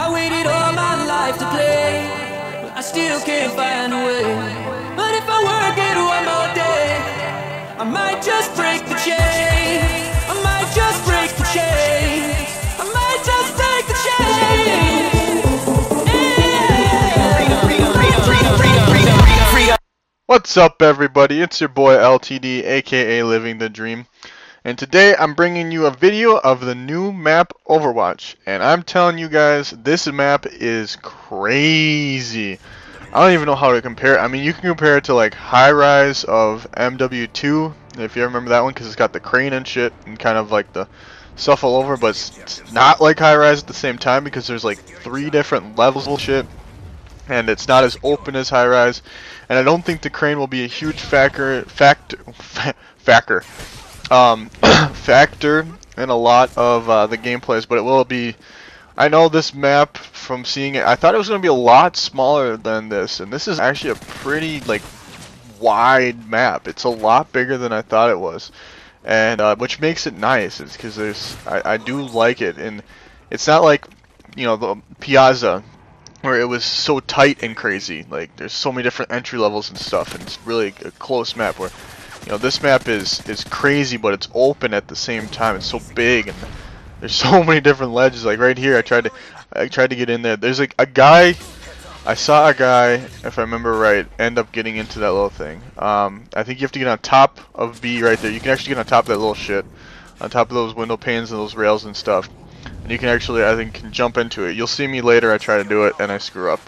I waited all my life to play, but I still can't find a way. But if I work it one more day, I might just break the chain. I might just break the chain. I might just break the chain. What's up, everybody? It's your boy LTD, aka Living the Dream, and today I'm bringing you a video of the new map Overwatch. And I'm telling you guys, this map is crazy. I don't even know how to compare it. I mean, you can compare it to like High Rise of MW2, if you remember that one, because it's got the crane and shit and kind of like the stuff all over, but it's not like High Rise at the same time because there's like 3 different levels of shit. And it's not as open as High Rise, and I don't think the crane will be a huge factor in a lot of the gameplays, but it will be. I know this map from seeing it, I thought it was going to be a lot smaller than this, and this is actually a pretty like wide map. It's a lot bigger than I thought it was, and which makes it nice. It's because I do like it, and it's not like, you know, the Piazza, where it was so tight and crazy. Like, there's so many different entry levels and stuff, and it's really a close map. Where, you know, this map is crazy, but it's open at the same time. It's so big, and there's so many different ledges. Like right here, I tried to get in there. There's like a guy. I saw a guy, if I remember right, end up getting into that little thing. I think you have to get on top of B right there. You can actually get on top of that little shit, on top of those window panes and those rails and stuff. You can actually, I think, jump into it. You'll see me later. I try to do it and I screw up.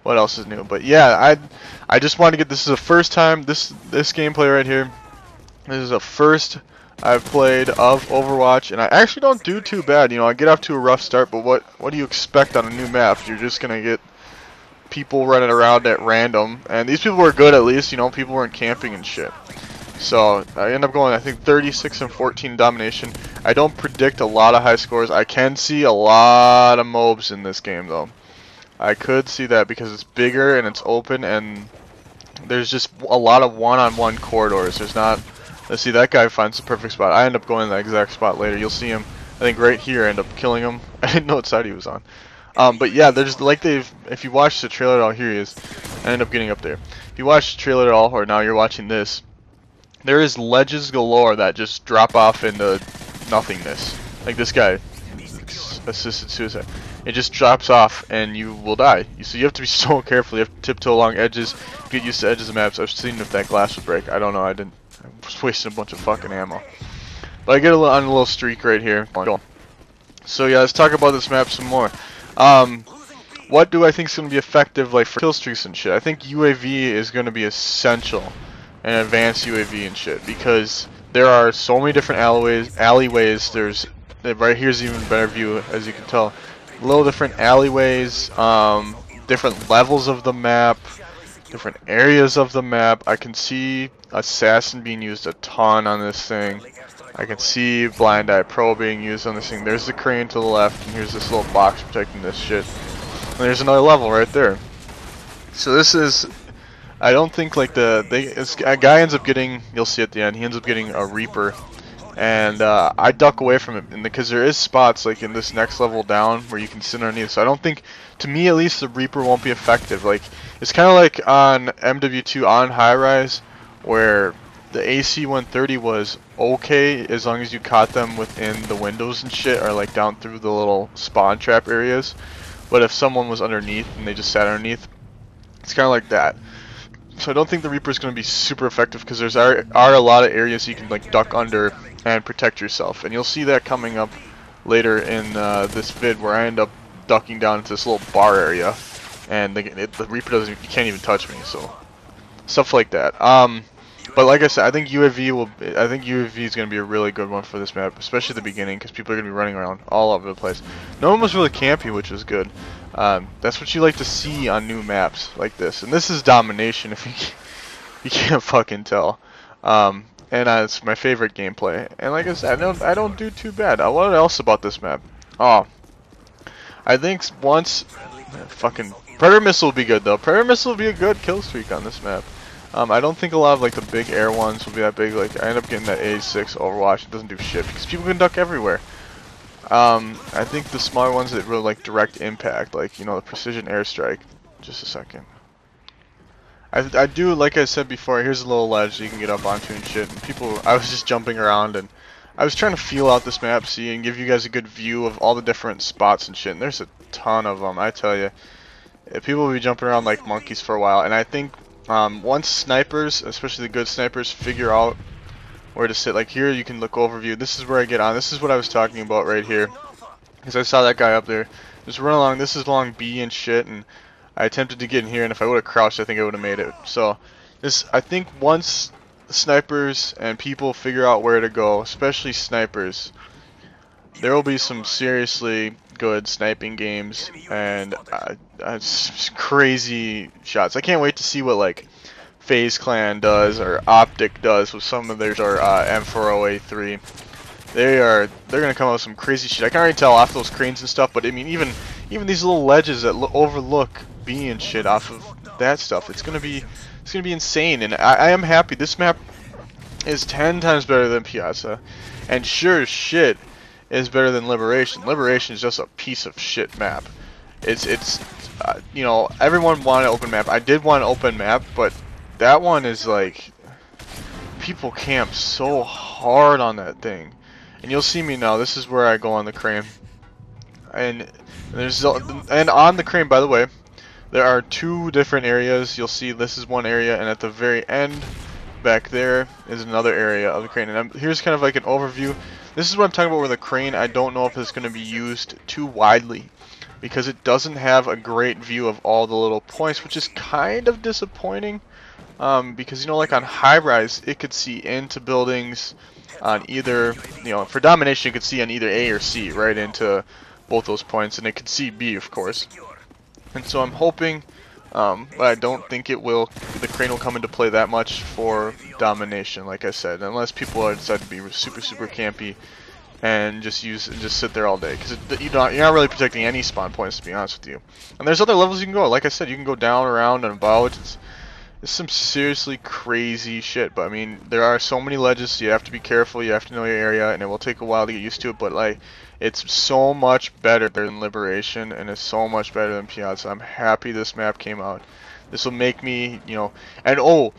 What else is new? But yeah, I just wanted to get this. Is the first time this gameplay right here. This is the first I've played of Overwatch, and I actually don't do too bad. You know, I get off to a rough start, but what do you expect on a new map? You're just gonna get people running around at random, and these people were good at least. You know, people weren't camping and shit. So I end up going, I think, 36 and 14 domination. I don't predict a lot of high scores. I can see a lot of mobs in this game, though. I could see that because it's bigger and it's open, and there's just a lot of one-on-one corridors. There's not. Let's see, that guy finds the perfect spot. I end up going to that exact spot later. You'll see him, I think, right here. I end up killing him. I didn't know what side he was on. But yeah, there's like if you watch the trailer at all, here he is. I end up getting up there. If you watch the trailer at all, or now you're watching this, there is ledges galore that just drop off into nothingness. Like this guy, assisted suicide. It just drops off and you will die. So you have to be so careful. You have to tiptoe along edges, get used to edges of maps. I've seen if that glass would break. I don't know. I was wasting a bunch of fucking ammo. But I get on a little streak right here. So yeah, let's talk about this map some more. What do I think is going to be effective, like for kill streaks and shit? I think UAV is going to be essential. And advanced UAV and shit, because there are so many different alleyways. There's right here's even better view, as you can tell. Little different alleyways, different levels of the map, different areas of the map. I can see Assassin being used a ton on this thing. I can see Blind Eye Pro being used on this thing. There's the crane to the left, and here's this little box protecting this shit. And there's another level right there. So this is. I don't think like a guy ends up getting, you'll see at the end, he ends up getting a Reaper, and I duck away from it because there is spots like in this next level down where you can sit underneath. So I don't think, to me at least, the Reaper won't be effective. Like, it's kind of like on MW2 on High Rise, where the AC-130 was okay as long as you caught them within the windows and shit, or like down through the little spawn trap areas. But if someone was underneath and they just sat underneath, it's kind of like that. So I don't think the Reaper is going to be super effective because there's are a lot of areas you can like duck under and protect yourself, and you'll see that coming up later in this vid where I end up ducking down into this little bar area, and the Reaper you can't even touch me. So stuff like that. But like I said, I think UAV is going to be a really good one for this map, especially at the beginning, because people are going to be running around all over the place. No one was really campy, which was good. That's what you like to see on new maps like this. And this is Domination, if you can't fucking tell. And it's my favorite gameplay. And like I said, I don't do too bad. What else about this map? Oh, I think once fucking Predator Missile will be good though. Predator Missile will be a good kill streak on this map. I don't think a lot of like the big air ones will be that big. Like I end up getting that A6 Overwatch. It doesn't do shit because people can duck everywhere. I think the smaller ones that really like direct impact, like, you know, the precision airstrike. Just a second. I do, like I said before, here's a little ledge that you can get up onto and shit. And people, I was just jumping around and I was trying to feel out this map, see, and give you guys a good view of all the different spots and shit. And there's a ton of them, I tell you. People will be jumping around like monkeys for a while. And I think once snipers, especially the good snipers, figure out where to sit, like here you can look overview. This is where I get on. This is what I was talking about right here. Because I saw that guy up there just run along. This is long B and shit, and I attempted to get in here, and if I would have crouched, I think I would have made it. So this, I think once snipers and people figure out where to go, especially snipers, there will be some seriously good sniping games and crazy shots. I can't wait to see what like FaZe Clan does or Optic does with some of theirs, or M4OA3. They're gonna come up with some crazy shit. I can already tell off those cranes and stuff, but I mean even these little ledges that overlook B and shit off of that stuff, it's gonna be insane. And I am happy. This map is 10 times better than Piazza, and sure as shit is better than Liberation. Liberation is just a piece of shit map. It's you know, everyone wanted an open map. I did want an open map, but that one is like, people camp so hard on that thing. And you'll see me now. This is where I go on the crane. And on the crane, by the way, there are 2 different areas. You'll see this is one area, and at the very end back there is another area of the crane. And here's kind of like an overview. This is what I'm talking about with the crane. I don't know if it's going to be used too widely, because it doesn't have a great view of all the little points, which is kind of disappointing. Because, you know, like on high rise, it could see into buildings on either, you know, for Domination, you could see on either A or C, right into both those points, and it could see B, of course. And so I'm hoping, but I don't think it will, the crane will come into play that much for Domination, like I said, unless people decide to be super campy and just sit there all day, because you're not really protecting any spawn points, to be honest with you. And there's other levels you can go. Like I said, you can go down, around, and about. It's some seriously crazy shit, but I mean, there are so many ledges, so you have to be careful, you have to know your area, and it will take a while to get used to it, but like, it's so much better than Liberation, and it's so much better than Piazza. I'm happy this map came out. This will make me, you know, and oh,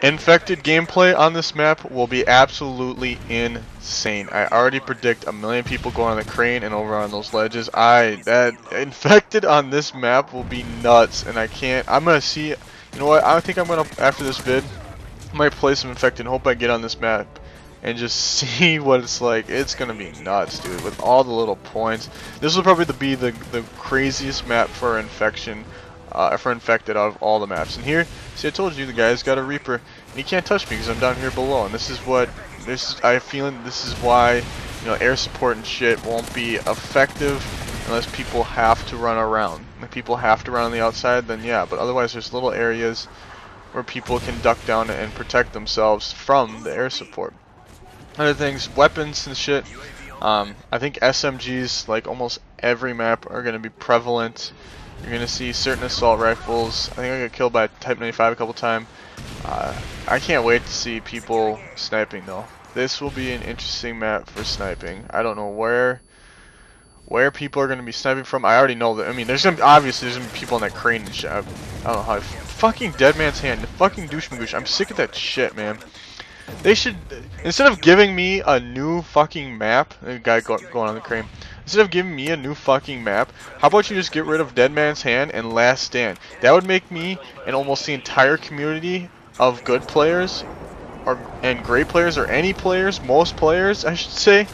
infected gameplay on this map will be absolutely insane. I already predict 1 million people going on the crane and over on those ledges. That infected on this map will be nuts, and I'm gonna see. You know what, I think I'm gonna, after this vid, I might play some infected and hope I get on this map and just see what it's like. It's gonna be nuts, dude, with all the little points. This will probably be the craziest map for infection, for infected out of all the maps. And here, see, I told you the guy's got a Reaper, and he can't touch me because I'm down here below. And this is I feel this is why, you know, air support and shit won't be effective unless people have to run around. If people have to run on the outside, then yeah, but otherwise there's little areas where people can duck down and protect themselves from the air support. Other things, weapons and shit, I think SMGs, like almost every map, are going to be prevalent. You're going to see certain assault rifles. I think I got killed by Type 95 a couple times. I can't wait to see people sniping though. This will be an interesting map for sniping. I don't know where people are going to be sniping from. I already know that. I mean, obviously there's going to be people on that crane and shit. I don't know how. Fucking Dead Man's Hand. Fucking douche. I'm sick of that shit, man. They should, instead of giving me a new fucking map, a guy going on the crane, instead of giving me a new fucking map, how about you just get rid of Dead Man's Hand and Last Stand? That would make me and almost the entire community of good players, and great players, or any players, most players, I should say,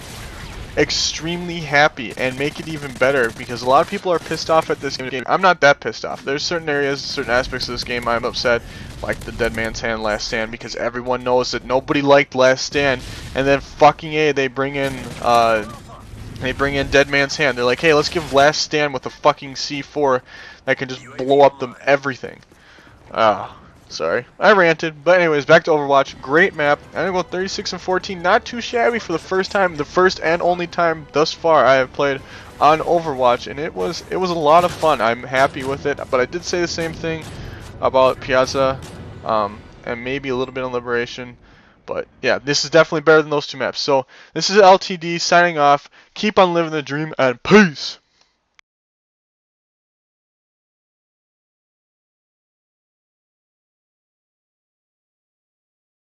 extremely happy, and make it even better, because a lot of people are pissed off at this game. I'm not that pissed off. There's certain areas, certain aspects of this game I'm upset, like the Dead Man's Hand Last Stand, because everyone knows that nobody liked Last Stand, and then fucking they bring in Dead Man's Hand. They're like, hey, let's give Last Stand with a fucking C4 that can just blow up everything. Sorry, I ranted, but anyways, back to Overwatch. Great map. I'm gonna go 36 and 14. Not too shabby for the first time, the first and only time thus far I have played on Overwatch, and it was a lot of fun. I'm happy with it, but I did say the same thing about Piazza, and maybe a little bit on Liberation. But yeah, this is definitely better than those two maps. So this is LTD signing off. Keep on living the dream, and peace.